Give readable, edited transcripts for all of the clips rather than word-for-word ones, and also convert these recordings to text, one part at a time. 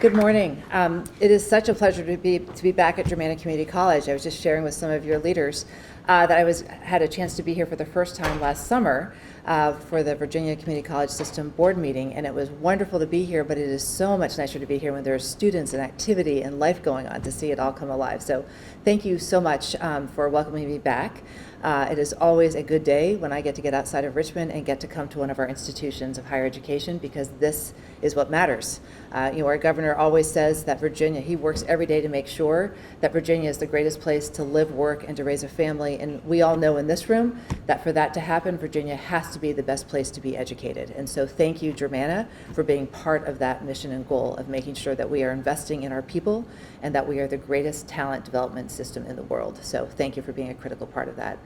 Good morning. It is such a pleasure to be back at Germanna Community College. I was just sharing with some of your leaders that I had a chance to be here for the first time last summer for the Virginia Community College System Board meeting, and it was wonderful to be here, but it is so much nicer to be here when there are students and activity and life going on to see it all come alive. So thank you so much for welcoming me back. It is always a good day when I get to get outside of Richmond and get to come to one of our institutions of higher education, because this is what matters. Our governor always says that Virginia, he works every day to make sure that Virginia is the greatest place to live, work, and to raise a family. And we all know in this room that for that to happen, Virginia has to be the best place to be educated. And so thank you, Germanna, for being part of that mission and goal of making sure that we are investing in our people and that we are the greatest talent development system in the world. So thank you for being a critical part of that.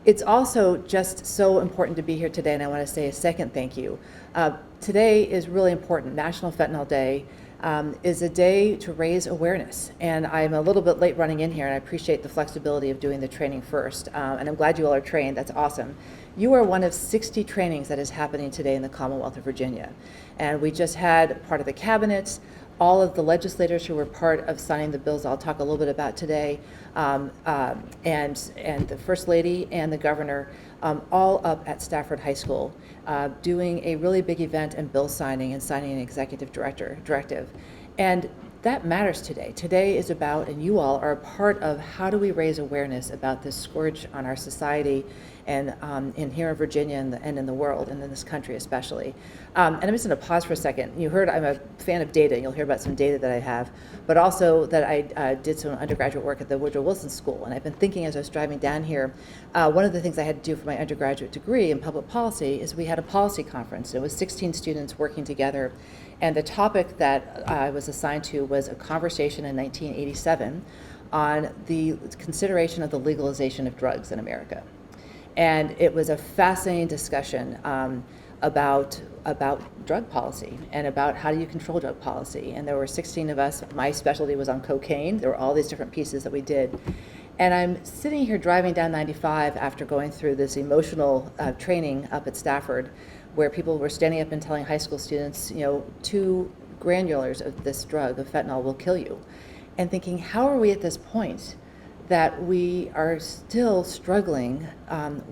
It's also just so important to be here today, and I want to say a second thank you. Today is really important. National Fentanyl Day is a day to raise awareness, and I'm a little bit late running in here, and I appreciate the flexibility of doing the training first, and I'm glad you all are trained. That's awesome. You are one of 60 trainings that is happening today in the Commonwealth of Virginia, and we just had part of the cabinet, all of the legislators who were part of signing the bills I'll talk a little bit about today, and the First Lady and the Governor, all up at Stafford High School, doing a really big event and bill signing and signing an executive directive. And that matters today. Today is about, and you all are a part of, how do we raise awareness about this scourge on our society and in here in Virginia and in the world and in this country especially. And I'm just going to pause for a second. You heard I'm a fan of data. You'll hear about some data that I have, but also that I did some undergraduate work at the Woodrow Wilson School. And I've been thinking as I was driving down here, one of the things I had to do for my undergraduate degree in public policy is we had a policy conference. It was 16 students working together. And the topic that I was assigned to was a conversation in 1987 on the consideration of the legalization of drugs in America. And it was a fascinating discussion about drug policy and about how do you control drug policy. And there were 16 of us. My specialty was on cocaine. There were all these different pieces that we did. And I'm sitting here driving down 95 after going through this emotional training up at Stafford, where people were standing up and telling high school students, 2 granulars of this drug, of fentanyl, will kill you. And thinking, how are we at this point that we are still struggling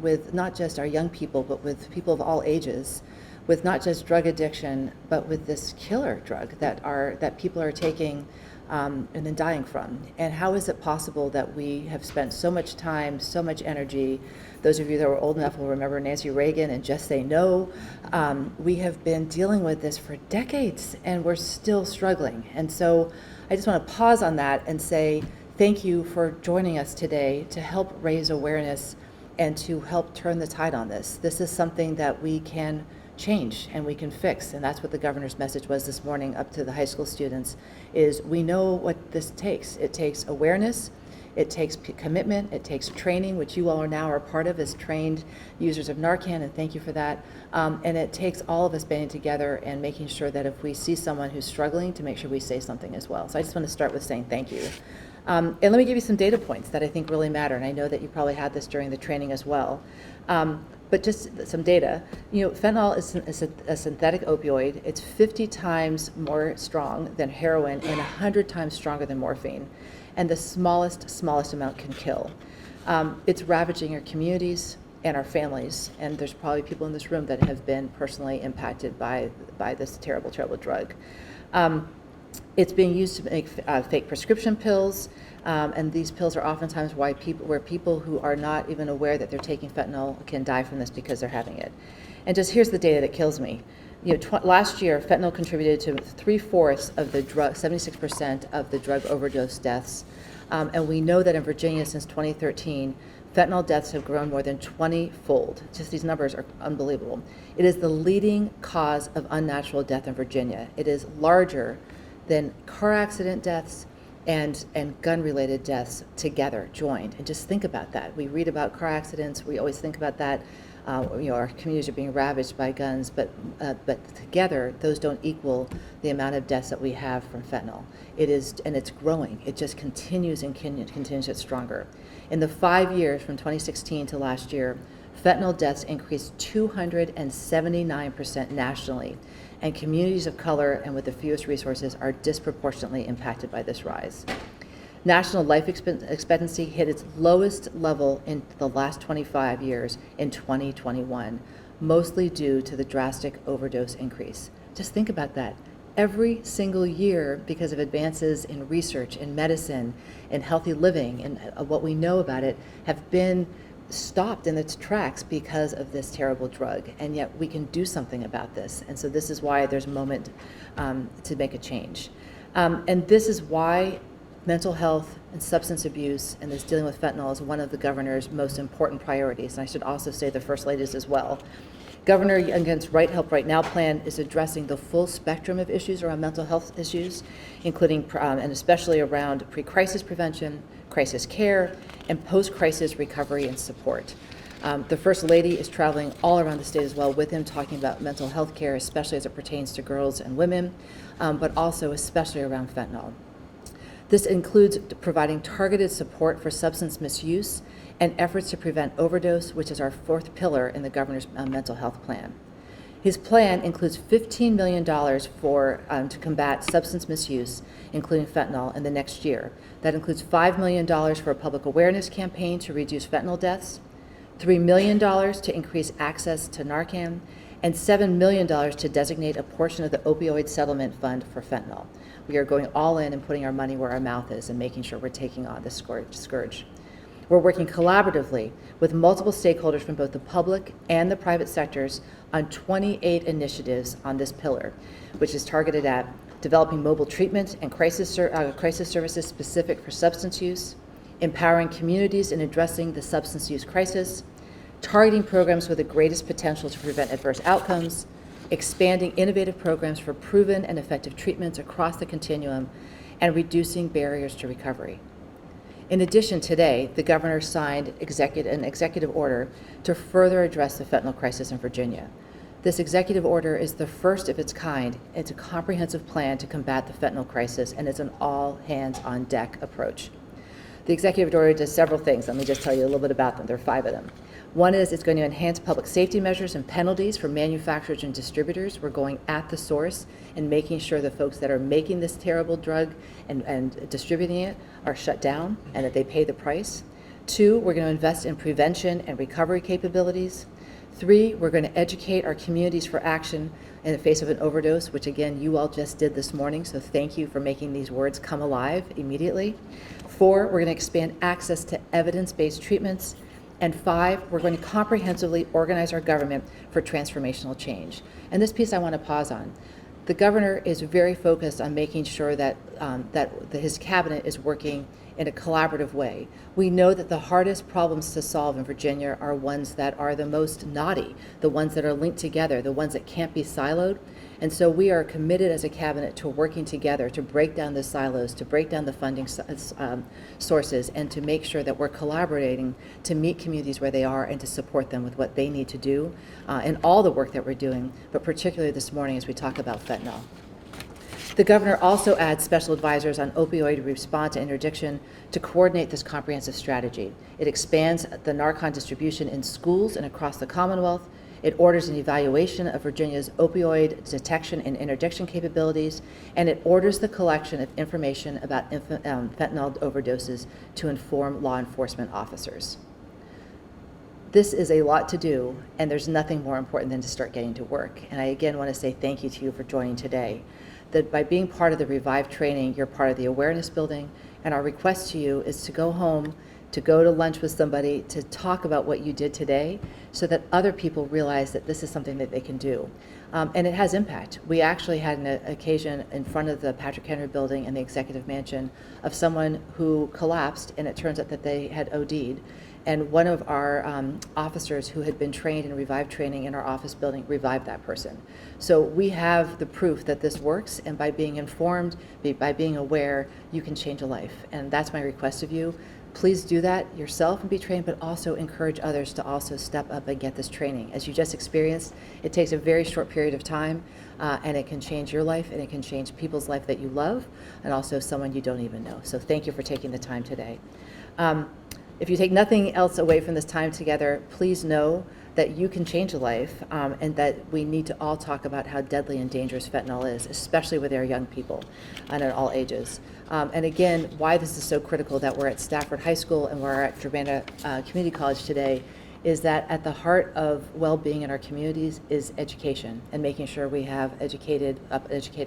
with not just our young people, but with people of all ages, with not just drug addiction, but with this killer drug that people are taking and then dying from. And how is it possible that we have spent so much time, so much energy? Those of you that were old enough will remember Nancy Reagan and Just Say No. We have been dealing with this for decades, and we're still struggling. And so I just want to pause on that and say thank you for joining us today to help raise awareness and to help turn the tide on this. This is something that we can change and we can fix, and that's what the governor's message was this morning up to the high school students, is we know what this takes. It takes awareness, it takes commitment, it takes training, which you all are now a part of as trained users of Narcan, and thank you for that. And it takes all of us banding together and making sure that if we see someone who's struggling, to make sure we say something as well. So I just want to start with saying thank you. And let me give you some data points that I think really matter, and I know that you probably had this during the training as well. But just some data. Fentanyl is a synthetic opioid. It's 50 times more strong than heroin and 100 times stronger than morphine. And the smallest amount can kill. It's ravaging our communities and our families. And there's probably people in this room that have been personally impacted by this terrible, terrible drug. It's being used to make fake prescription pills, and these pills are oftentimes where people who are not even aware that they're taking fentanyl can die from this because they're having it. And just here's the data that kills me. Last year, fentanyl contributed to 3/4 of the drug, 76% of the drug overdose deaths, and we know that in Virginia since 2013, fentanyl deaths have grown more than 20-fold. Just these numbers are unbelievable. It is the leading cause of unnatural death in Virginia. It is larger than car accident deaths and gun-related deaths together, joined. And just think about that. We read about car accidents. We always think about that. Our communities are being ravaged by guns, but together, those don't equal the amount of deaths that we have from fentanyl. It is, and it's growing. It just continues and continues to get stronger. In the 5 years from 2016 to last year, fentanyl deaths increased 279% nationally, and communities of color and with the fewest resources are disproportionately impacted by this rise. National life expectancy hit its lowest level in the last 25 years in 2021, mostly due to the drastic overdose increase. Just think about that. Every single year, because of advances in research, in medicine, in healthy living, and what we know about it, have been stopped in its tracks because of this terrible drug. And yet we can do something about this. And so this is why there's a moment to make a change. And this is why mental health and substance abuse and this dealing with fentanyl is one of the governor's most important priorities. And I should also say the First Lady's as well. Governor Youngkin's Right Help Right Now plan is addressing the full spectrum of issues around mental health issues, including and especially around pre-crisis prevention, crisis care, and post-crisis recovery and support. The First Lady is traveling all around the state as well with him, talking about mental health care, especially as it pertains to girls and women, but also especially around fentanyl. This includes providing targeted support for substance misuse and efforts to prevent overdose, which is our fourth pillar in the governor's mental health plan. His plan includes $15 million to combat substance misuse, including fentanyl, in the next year. That includes $5 million for a public awareness campaign to reduce fentanyl deaths, $3 million to increase access to Narcan, and $7 million to designate a portion of the opioid settlement fund for fentanyl. We are going all in and putting our money where our mouth is and making sure we're taking on this scourge. We're working collaboratively with multiple stakeholders from both the public and the private sectors on 28 initiatives on this pillar, which is targeted at developing mobile treatment and crisis services specific for substance use, empowering communities in addressing the substance use crisis, targeting programs with the greatest potential to prevent adverse outcomes, expanding innovative programs for proven and effective treatments across the continuum, and reducing barriers to recovery. In addition, today, the governor signed an executive order to further address the fentanyl crisis in Virginia. This executive order is the first of its kind. It's a comprehensive plan to combat the fentanyl crisis, and it's an all-hands-on-deck approach. The executive order does several things. Let me just tell you a little bit about them. There are 5 of them. One is it's going to enhance public safety measures and penalties for manufacturers and distributors. We're going at the source and making sure the folks that are making this terrible drug and distributing it are shut down and that they pay the price. 2, we're going to invest in prevention and recovery capabilities. 3, we're going to educate our communities for action in the face of an overdose, which again, you all just did this morning, so thank you for making these words come alive immediately. 4, we're going to expand access to evidence-based treatments. And 5, we're going to comprehensively organize our government for transformational change. And this piece I want to pause on. The governor is very focused on making sure that his cabinet is working in a collaborative way. We know that the hardest problems to solve in Virginia are ones that are the most knotty, the ones that are linked together, the ones that can't be siloed. And so we are committed as a cabinet to working together to break down the silos, to break down the funding sources, and to make sure that we're collaborating to meet communities where they are and to support them with what they need to do in all the work that we're doing, but particularly this morning as we talk about fentanyl. The governor also adds special advisors on opioid response and interdiction to coordinate this comprehensive strategy. It expands the Narcan distribution in schools and across the Commonwealth. It orders an evaluation of Virginia's opioid detection and interdiction capabilities, and it orders the collection of information about fentanyl overdoses to inform law enforcement officers. This is a lot to do, and there's nothing more important than to start getting to work. And I again want to say thank you to you for joining today. That by being part of the Revive training, you're part of the awareness building, and our request to you is to go home, to go to lunch with somebody, to talk about what you did today so that other people realize that this is something that they can do. And it has impact. We actually had an occasion in front of the Patrick Henry building in the executive mansion of someone who collapsed, and it turns out that they had OD'd. And one of our officers who had been trained in Revive training in our office building revived that person. So we have the proof that this works, and by being informed, by being aware, you can change a life. And that's my request of you. Please do that yourself and be trained, but also encourage others to also step up and get this training. As you just experienced, it takes a very short period of time, and it can change your life, and it can change people's life that you love, and also someone you don't even know. So thank you for taking the time today. If you take nothing else away from this time together, please know that you can change a life, and that we need to all talk about how deadly and dangerous fentanyl is, especially with our young people and at all ages. And again, why this is so critical that we're at Stafford High School and we're at Germanna Community College today is that at the heart of well-being in our communities is education and making sure we have educated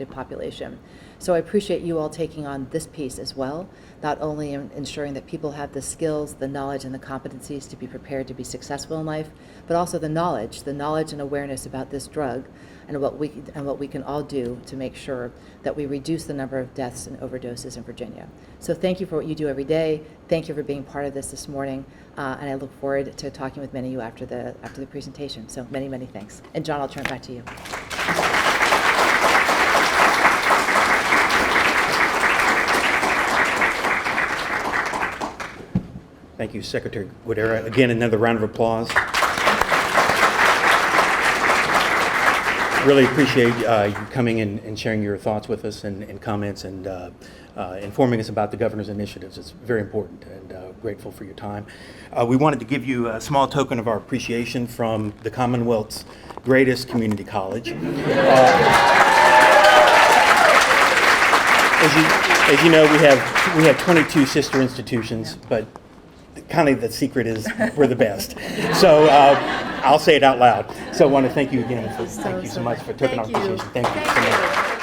population. So I appreciate you all taking on this piece as well, not only in ensuring that people have the skills, the knowledge, and the competencies to be prepared to be successful in life, but also the knowledge and awareness about this drug and what we can all do to make sure that we reduce the number of deaths and overdoses in Virginia. So thank you for what you do every day. Thank you for being part of this morning, and I look forward to talking with many of you after the presentation. So many, many thanks. And John, I'll turn it back to you. Thank you, Secretary Guidera. Again, another round of applause. Really appreciate you coming in and sharing your thoughts with us and comments and informing us about the governor's initiatives. It's very important, and grateful for your time. We wanted to give you a small token of our appreciation from the Commonwealth's greatest community college. As you know, we have 22 sister institutions, but kind of the secret is we're the best. So I'll say it out loud. So I want to thank you again. Thank you so much for taking our appreciation. Thank you so much.